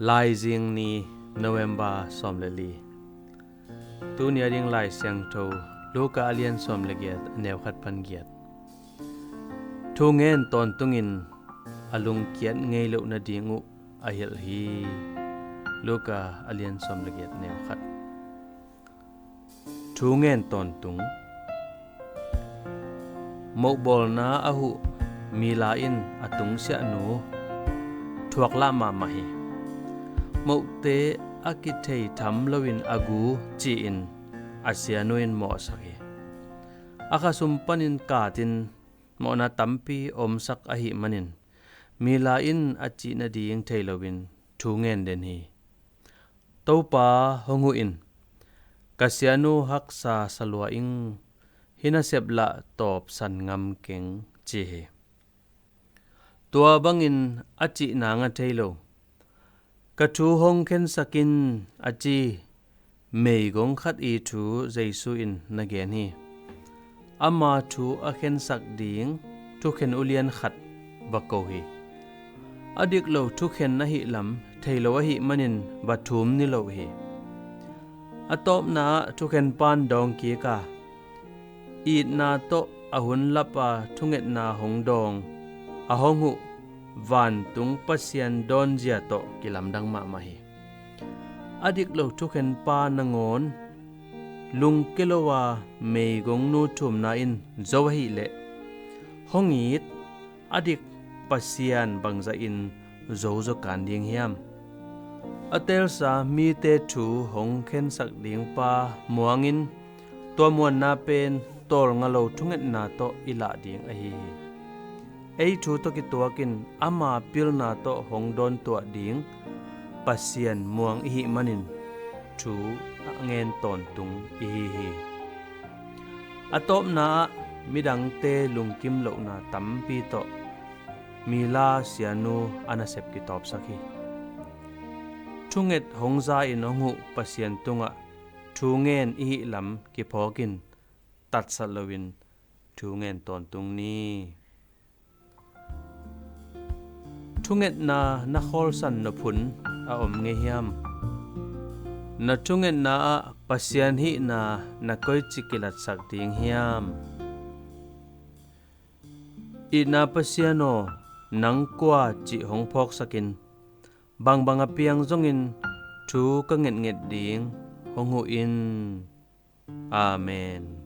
lai jing ni November som le li tu nia ding lai siang tho luka alien som le giat neu khat pan giat thu ngen ton tungin alung kiat ngei lo na dingu ahil hi luka alien som le giat neu khat thu ngen ton tung mo bol na ahu mila in atung sia nu thuak la ma ma hi mo te akithei tham lowin agu chi in asianuin mo sakhi aka sumpanin katin mo na tampi omsak ahi manin mila in achi na ding theilowin thungen den hi topa hongu in kasianu haksa salwa ing hina sepla top san ngam keng chi he tua bangin achi na nga thailo kathu hong khen sakin achi mei gong khat i thu jaisu in nagen hi ama thu a khen sak ding thu khen ulian khat bako hi adik lo thu khen na hi lam thailo hi manin bathum ni lo hi atop na thu khen pan dong ki ka i na to ahun lapa thunget na hong dong ahongu van tung pasian don jia to kilam dang ma ma hi adik lo thu khen pa nangon lung kilowa mei gong nu thum na in zo hi le hongit adik pasian bangza in zo zo kan ding hiam atel sa mi te thu hong khen sak ding pa muangin to muan na pen tol ngalo thunget na to ila ding a hi ei thu to ki tuakin ama pil na to hong don to ding pasian muang hi manin thu ngen ton tung hi atop na midang te lungkim lo na tampi to mila sianu anasep ki top sakhi thunget hongza in ongu pasian tunga thungen hi lam ki phokin tat salowin thungen ton tung ni thunget na khol san na phun a om nge hiam na thunget na pasian hi na koi chikilat sak ding hiam i na pasiano nang kwa chi hong phok sakin bang apiang zongin thu ka nget ding hongu in amen.